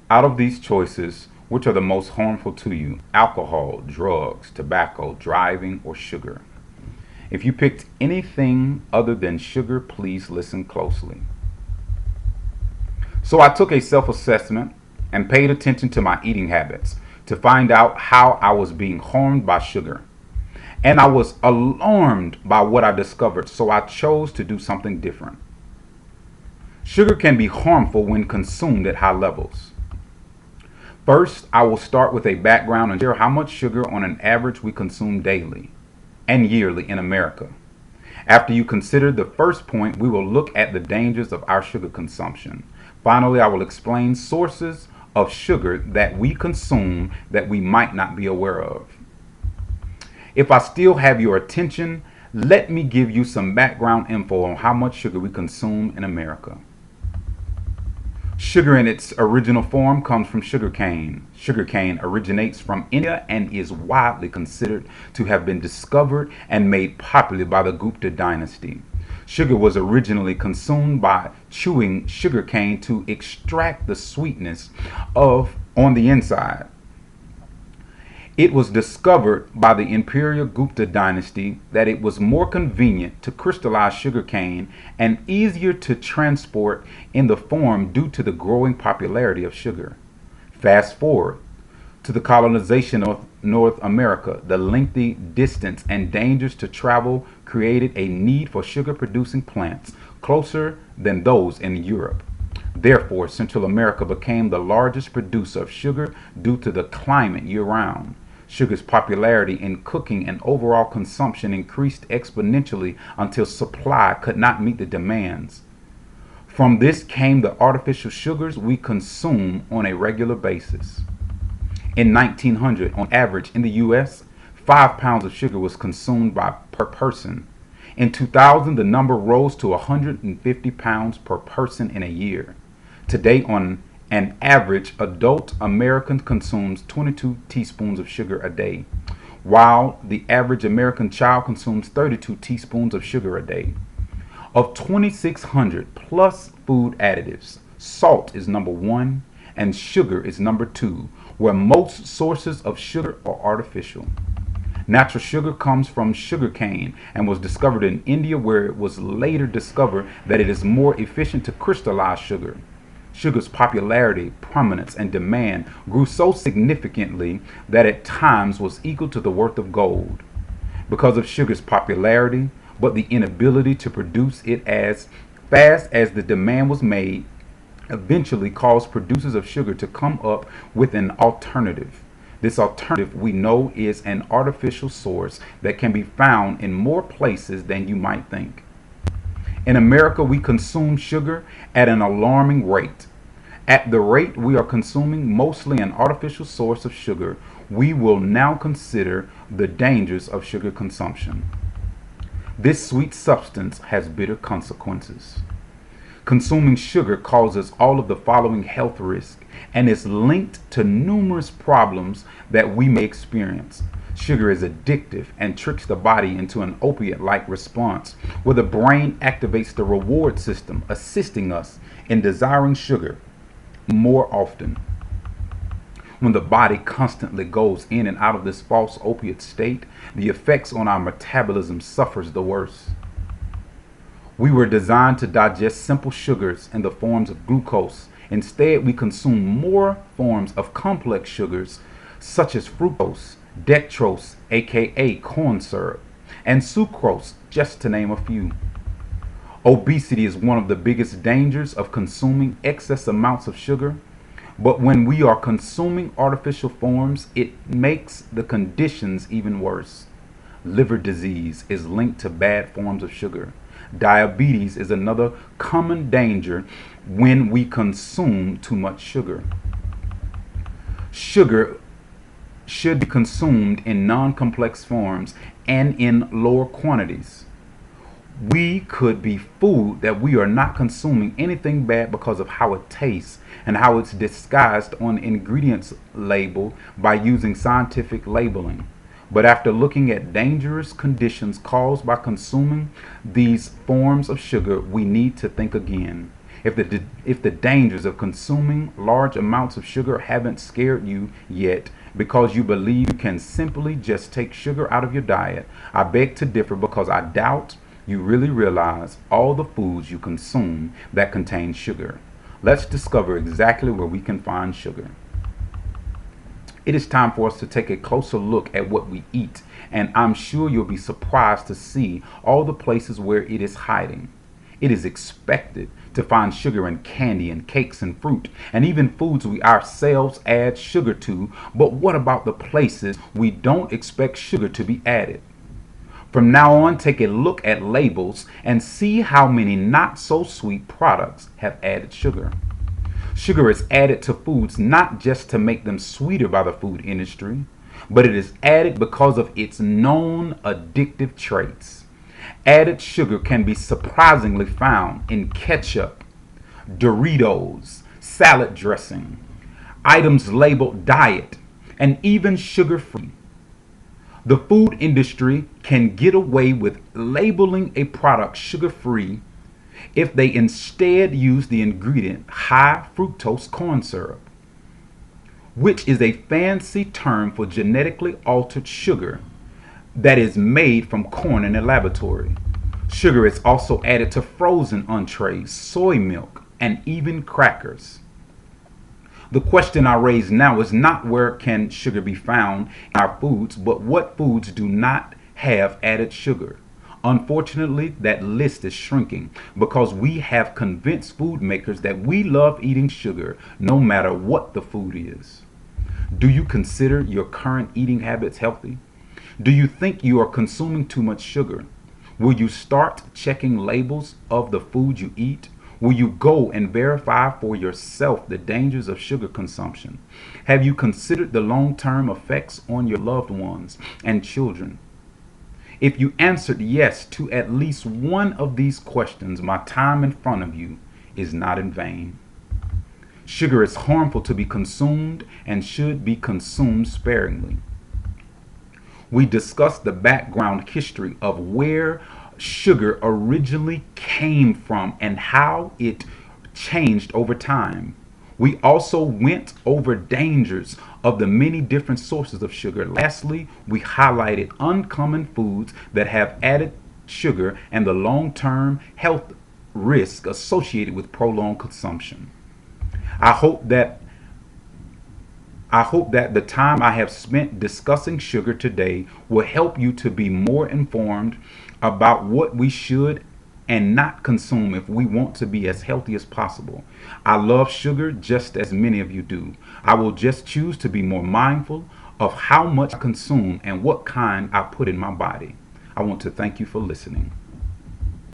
Out of these choices, which are the most harmful to you? Alcohol, drugs, tobacco, driving, or sugar? If you picked anything other than sugar, please listen closely. So I took a self assessment and paid attention to my eating habits to find out how I was being harmed by sugar. And I was alarmed by what I discovered, so I chose to do something different. Sugar can be harmful when consumed at high levels. First, I will start with a background and share how much sugar on an average we consume daily and yearly in America. After you consider the first point, we will look at the dangers of our sugar consumption. Finally, I will explain sources of sugar that we consume that we might not be aware of. If I still have your attention, let me give you some background info on how much sugar we consume in America. Sugar in its original form comes from sugarcane. Sugarcane originates from India and is widely considered to have been discovered and made popular by the Gupta dynasty. Sugar was originally consumed by chewing sugarcane to extract the sweetness of on the inside. It was discovered by the Imperial Gupta dynasty that it was more convenient to crystallize sugarcane and easier to transport in the form due to the growing popularity of sugar. Fast forward to the colonization of North America. The lengthy distance and dangers to travel created a need for sugar producing plants closer than those in Europe. Therefore, Central America became the largest producer of sugar due to the climate year round. Sugar's popularity in cooking and overall consumption increased exponentially until supply could not meet the demands. From this came the artificial sugars we consume on a regular basis. In 1900, on average in the US, 5 pounds of sugar was consumed per person. In 2000, the number rose to 150 pounds per person in a year. Today, on an average, adult American consumes 22 teaspoons of sugar a day, while the average American child consumes 32 teaspoons of sugar a day. Of 2,600 plus food additives, salt is number one and sugar is number two, where most sources of sugar are artificial. Natural sugar comes from sugarcane and was discovered in India, where it was later discovered that it is more efficient to crystallize sugar. Sugar's popularity, prominence, and demand grew so significantly that at times was equal to the worth of gold. Because of sugar's popularity, but the inability to produce it as fast as the demand was made, eventually caused producers of sugar to come up with an alternative. This alternative we know is an artificial source that can be found in more places than you might think. In America, we consume sugar at an alarming rate. At the rate we are consuming mostly an artificial source of sugar, we will now consider the dangers of sugar consumption. This sweet substance has bitter consequences. Consuming sugar causes all of the following health risks and is linked to numerous problems that we may experience. Sugar is addictive and tricks the body into an opiate-like response where the brain activates the reward system, assisting us in desiring sugar more often. When the body constantly goes in and out of this false opiate state, the effects on our metabolism suffers the worst. We were designed to digest simple sugars in the forms of glucose. Instead, we consume more forms of complex sugars such as fructose, dextrose, aka corn syrup, and sucrose, just to name a few. Obesity is one of the biggest dangers of consuming excess amounts of sugar, but when we are consuming artificial forms, it makes the conditions even worse. Liver disease is linked to bad forms of sugar. Diabetes is another common danger when we consume too much sugar. Sugar should be consumed in non-complex forms and in lower quantities. We could be fooled that we are not consuming anything bad because of how it tastes and how it's disguised on ingredients label by using scientific labeling. But after looking at dangerous conditions caused by consuming these forms of sugar, we need to think again. If the dangers of consuming large amounts of sugar haven't scared you yet because you believe you can simply just take sugar out of your diet, I beg to differ because I doubt you really realize all the foods you consume that contain sugar. Let's discover exactly where we can find sugar. It is time for us to take a closer look at what we eat, and I'm sure you'll be surprised to see all the places where it is hiding. It is expected to find sugar in candy and cakes and fruit, and even foods we ourselves add sugar to. But what about the places we don't expect sugar to be added? From now on, take a look at labels and see how many not so sweet products have added sugar. Sugar is added to foods not just to make them sweeter by the food industry, but it is added because of its known addictive traits. Added sugar can be surprisingly found in ketchup, Doritos, salad dressing, items labeled diet, and even sugar-free. The food industry can get away with labeling a product sugar-free if they instead use the ingredient high fructose corn syrup, which is a fancy term for genetically altered sugar that is made from corn in a laboratory. Sugar is also added to frozen entrees, soy milk, and even crackers. The question I raise now is not where can sugar be found in our foods, but what foods do not have added sugar. Unfortunately, that list is shrinking because we have convinced food makers that we love eating sugar no matter what the food is. Do you consider your current eating habits healthy? Do you think you are consuming too much sugar? Will you start checking labels of the food you eat? Will you go and verify for yourself the dangers of sugar consumption? Have you considered the long-term effects on your loved ones and children? If you answered yes to at least one of these questions, my time in front of you is not in vain. Sugar is harmful to be consumed and should be consumed sparingly. We discussed the background history of where sugar originally came from and how it changed over time. We also went over dangers of the many different sources of sugar. Lastly, we highlighted uncommon foods that have added sugar and the long-term health risk associated with prolonged consumption. I hope that the time I have spent discussing sugar today will help you to be more informed about what we should and not consume if we want to be as healthy as possible. I love sugar just as many of you do. I will just choose to be more mindful of how much I consume and what kind I put in my body. I want to thank you for listening.